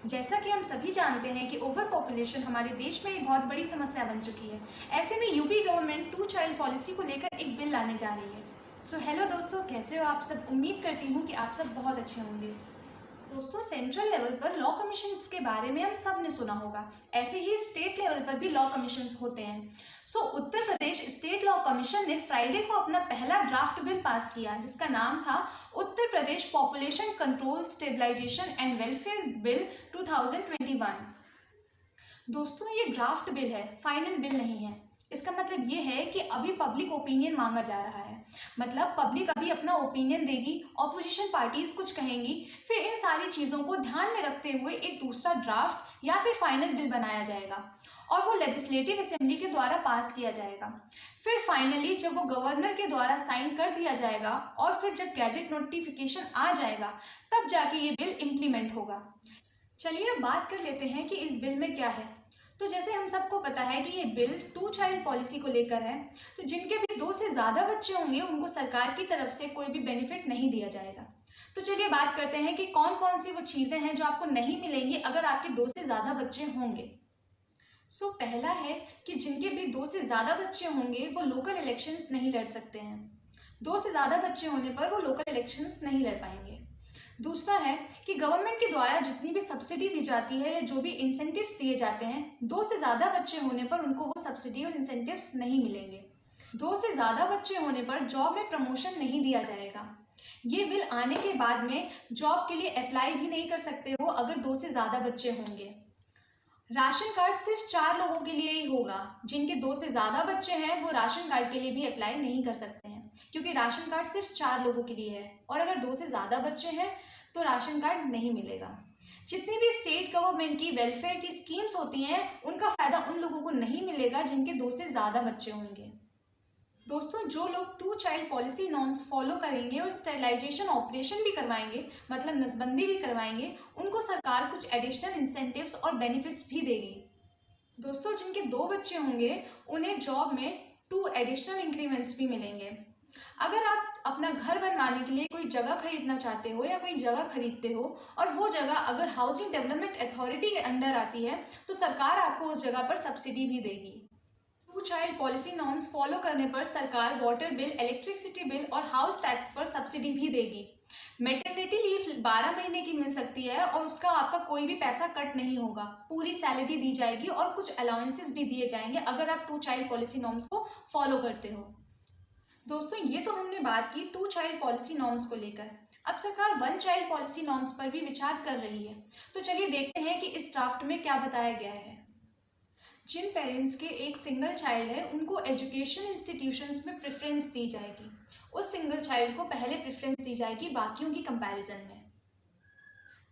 जैसा कि हम सभी जानते हैं कि ओवर पॉपुलेशन हमारे देश में एक बहुत बड़ी समस्या बन चुकी है। ऐसे में UP government two child policy को लेकर एक बिल लाने जा रही है। सो हेलो दोस्तों, कैसे हो आप सब? उम्मीद करती हूँ कि आप सब बहुत अच्छे होंगे। दोस्तों, सेंट्रल लेवल पर लॉ कमीशंस के बारे में हम सब ने सुना होगा। ऐसे ही स्टेट लेवल पर भी लॉ कमीशंस होते हैं। Uttar Pradesh state law commission ने फ्राइडे को अपना पहला ड्राफ्ट बिल पास किया, जिसका नाम था Uttar Pradesh population control stabilization and welfare bill 2021। दोस्तों, ये ड्राफ्ट बिल है, फाइनल बिल नहीं है। इसका मतलब ये है कि अभी पब्लिक ओपिनियन मांगा जा रहा है। मतलब पब्लिक अभी अपना ओपिनियन देगी, ऑपोजिशन पार्टीज कुछ कहेंगी, फिर इन सारी चीज़ों को ध्यान में रखते हुए एक दूसरा ड्राफ्ट या फिर फाइनल बिल बनाया जाएगा और वो लेजिस्लेटिव असेंबली के द्वारा पास किया जाएगा। फिर फाइनली जब वो गवर्नर के द्वारा साइन कर दिया जाएगा और फिर जब गैजेट नोटिफिकेशन आ जाएगा, तब जाके ये बिल इम्प्लीमेंट होगा। चलिए अब बात कर लेते हैं कि इस बिल में क्या है। तो जैसे हम सबको पता है कि ये बिल टू चाइल्ड पॉलिसी को लेकर है। तो जिनके भी 2 से ज़्यादा बच्चे होंगे उनको सरकार की तरफ से कोई भी बेनिफिट नहीं दिया जाएगा। तो चलिए बात करते हैं कि कौन कौन सी वो चीज़ें हैं जो आपको नहीं मिलेंगी अगर आपके 2 से ज़्यादा बच्चे होंगे। पहला है कि जिनके भी 2 से ज़्यादा बच्चे होंगे वो लोकल इलेक्शंस नहीं लड़ सकते हैं। 2 से ज़्यादा बच्चे होने पर वो लोकल इलेक्शंस नहीं लड़ पाएंगे। दूसरा है कि गवर्नमेंट के द्वारा जितनी भी सब्सिडी दी जाती है या जो भी इंसेंटिव्स दिए जाते हैं, 2 से ज़्यादा बच्चे होने पर उनको वो सब्सिडी और इंसेंटिव्स नहीं मिलेंगे। 2 से ज़्यादा बच्चे होने पर जॉब में प्रमोशन नहीं दिया जाएगा। ये बिल आने के बाद में जॉब के लिए अप्लाई भी नहीं कर सकते हो अगर 2 से ज़्यादा बच्चे होंगे। राशन कार्ड सिर्फ 4 लोगों के लिए ही होगा। जिनके 2 से ज़्यादा बच्चे हैं वो राशन कार्ड के लिए भी अप्लाई नहीं कर सकते हैं, क्योंकि राशन कार्ड सिर्फ 4 लोगों के लिए है और अगर 2 से ज़्यादा बच्चे हैं तो राशन कार्ड नहीं मिलेगा। जितनी भी स्टेट गवर्नमेंट की वेलफेयर की स्कीम्स होती हैं उनका फ़ायदा उन लोगों को नहीं मिलेगा जिनके 2 से ज़्यादा बच्चे होंगे। दोस्तों, जो लोग two child policy norms follow करेंगे और स्टेरिलाइजेशन ऑपरेशन भी करवाएंगे, मतलब नसबंदी भी करवाएंगे, उनको सरकार कुछ एडिशनल इंसेंटिव्स और बेनिफिट्स भी देगी। दोस्तों, जिनके 2 बच्चे होंगे उन्हें जॉब में 2 एडिशनल इंक्रीमेंट्स भी मिलेंगे। अगर आप अपना घर बनवाने के लिए कोई जगह खरीदना चाहते हो या कोई जगह खरीदते हो और वो जगह अगर हाउसिंग डेवलपमेंट अथॉरिटी के अंडर आती है तो सरकार आपको उस जगह पर सब्सिडी भी देगी। Two child policy norms follow करने पर सरकार वाटर बिल, इलेक्ट्रिसिटी बिल और हाउस टैक्स पर सब्सिडी भी देगी। मैटरनिटी लीव 12 महीने की मिल सकती है और उसका आपका कोई भी पैसा कट नहीं होगा। पूरी सैलरी दी जाएगी और कुछ अलाउंसेस भी दिए जाएंगे अगर आप टू चाइल्ड पॉलिसी नॉर्म्स को फॉलो करते हो। दोस्तों, ये तो हमने बात की टू चाइल्ड पॉलिसी नॉर्म्स को लेकर। अब सरकार 1 चाइल्ड पॉलिसी नॉर्म्स पर भी विचार कर रही है। तो चलिए देखते हैं कि इस ड्राफ्ट में क्या बताया गया है। जिन पेरेंट्स के एक सिंगल चाइल्ड है उनको एजुकेशन इंस्टीट्यूशंस में प्रेफरेंस दी जाएगी। उस सिंगल चाइल्ड को पहले प्रेफरेंस दी जाएगी बाकियों की कंपैरिजन में।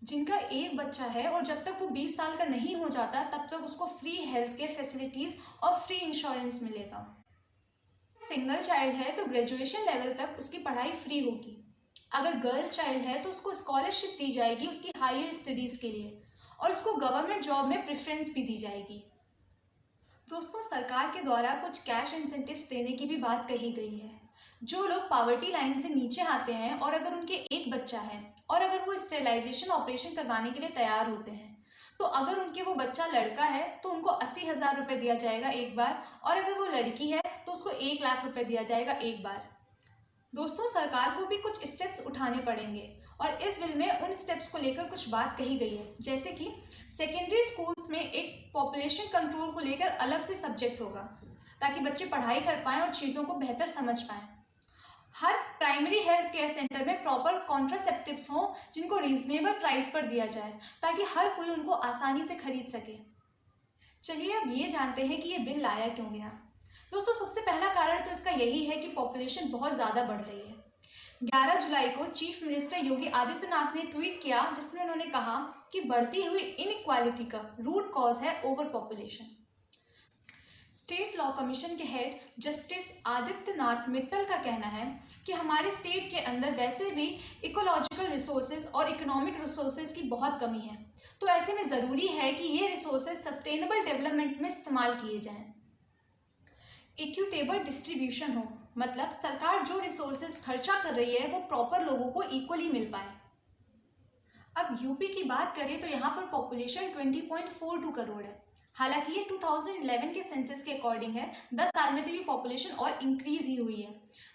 जिनका एक बच्चा है और जब तक वो 20 साल का नहीं हो जाता तब तक उसको फ्री हेल्थ केयर फैसिलिटीज़ और फ्री इंश्योरेंस मिलेगा। सिंगल चाइल्ड है तो ग्रेजुएशन लेवल तक उसकी पढ़ाई फ्री होगी। अगर गर्ल चाइल्ड है तो उसको स्कॉलरशिप दी जाएगी उसकी हायर स्टडीज़ के लिए और उसको गवर्नमेंट जॉब में प्रेफरेंस भी दी जाएगी। दोस्तों, सरकार के द्वारा कुछ कैश इंसेंटिव्स देने की भी बात कही गई है। जो लोग पावर्टी लाइन से नीचे आते हैं और अगर उनके एक बच्चा है और अगर वो स्टेरिलाइजेशन ऑपरेशन करवाने के लिए तैयार होते हैं, तो अगर उनके वो बच्चा लड़का है तो उनको 80,000 रुपये दिया जाएगा एक बार, और अगर वो लड़की है तो उसको 1 लाख रुपये दिया जाएगा एक बार। दोस्तों, सरकार को भी कुछ स्टेप्स उठाने पड़ेंगे और इस बिल में उन स्टेप्स को लेकर कुछ बात कही गई है, जैसे कि सेकेंडरी स्कूल्स में एक पॉपुलेशन कंट्रोल को लेकर अलग से सब्जेक्ट होगा ताकि बच्चे पढ़ाई कर पाएँ और चीज़ों को बेहतर समझ पाएँ। हर प्राइमरी हेल्थ केयर सेंटर में प्रॉपर कॉन्ट्रासेप्टिव्स हों जिनको रीजनेबल प्राइस पर दिया जाए ताकि हर कोई उनको आसानी से खरीद सके। चलिए अब ये जानते हैं कि ये बिल लाया क्यों गया। दोस्तों, सबसे पहला कारण तो इसका यही है कि पॉपुलेशन बहुत ज़्यादा बढ़ रही है। 11 जुलाई को चीफ मिनिस्टर योगी आदित्यनाथ ने ट्वीट किया जिसमें उन्होंने कहा कि बढ़ती हुई इनइक्वालिटी का रूट कॉज है over population. State law commission के हेड जस्टिस आदित्यनाथ मित्तल का कहना है कि हमारे स्टेट के अंदर वैसे भी इकोलॉजिकल रिसोर्सेज और इकोनॉमिक रिसोर्सेज की बहुत कमी है, तो ऐसे में ज़रूरी है कि ये रिसोर्सेज सस्टेनेबल डेवलपमेंट में इस्तेमाल किए जाएं। इक्विटेबल डिस्ट्रीब्यूशन हो, मतलब सरकार जो रिसोर्सेज खर्चा कर रही है वो प्रॉपर लोगों को इक्वली मिल पाए। अब यूपी की बात करें तो यहाँ पर पॉपुलेशन 20.42 करोड़ है। हालांकि ये 2011 के सेंसस के अकॉर्डिंग है। 10 साल में तो ये पॉपुलेशन और इंक्रीज ही हुई है।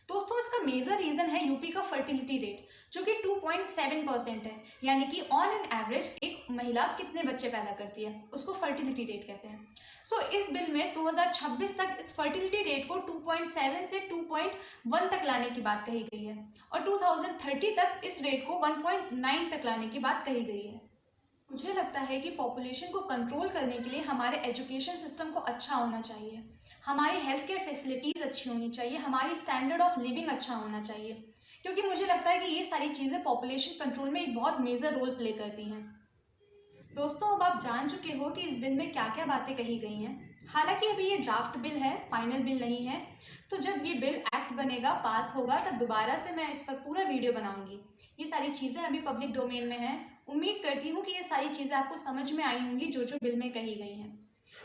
दोस्तों, इसका मेजर रीजन है यूपी का फर्टिलिटी रेट, जो कि 2.7% है। यानी कि ऑन एन एवरेज एक महिला कितने बच्चे पैदा करती है, उसको फर्टिलिटी रेट कहते हैं। सो इस बिल में 2026 तक इस फर्टिलिटी रेट को 2.7 से 2.1 तक लाने की बात कही गई है और 2030 तक इस रेट को 1.9 तक लाने की बात कही गई है। मुझे लगता है कि पॉपुलेशन को कंट्रोल करने के लिए हमारे एजुकेशन सिस्टम को अच्छा होना चाहिए, हमारी हेल्थ केयर फैसिलिटीज़ अच्छी होनी चाहिए, हमारी स्टैंडर्ड ऑफ लिविंग अच्छा होना चाहिए, क्योंकि मुझे लगता है कि ये सारी चीज़ें पॉपुलेशन कंट्रोल में एक बहुत मेजर रोल प्ले करती हैं। दोस्तों, अब आप जान चुके हो कि इस बिल में क्या क्या बातें कही गई हैं। हालांकि अभी ये ड्राफ्ट बिल है, फाइनल बिल नहीं है। तो जब ये बिल एक्ट बनेगा, पास होगा, तब दोबारा से मैं इस पर पूरा वीडियो बनाऊंगी। ये सारी चीज़ें अभी पब्लिक डोमेन में हैं। उम्मीद करती हूँ कि ये सारी चीज़ें आपको समझ में आई होंगी जो जो बिल में कही गई हैं।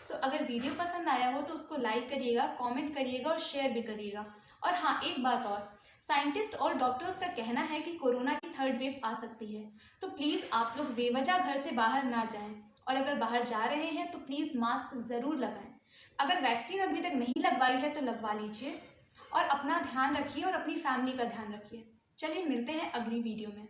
सो अगर वीडियो पसंद आया हो तो उसको लाइक करिएगा, कमेंट करिएगा और शेयर भी करिएगा। और हाँ, एक बात और, साइंटिस्ट और डॉक्टर्स का कहना है कि कोरोना की 3rd वेव आ सकती है। तो प्लीज़ आप लोग बेवजह घर से बाहर ना जाएं, और अगर बाहर जा रहे हैं तो प्लीज़ मास्क ज़रूर लगाएं। अगर वैक्सीन अभी तक नहीं लगवाई है तो लगवा लीजिए और अपना ध्यान रखिए और अपनी फैमिली का ध्यान रखिए। चलिए मिलते हैं अगली वीडियो में।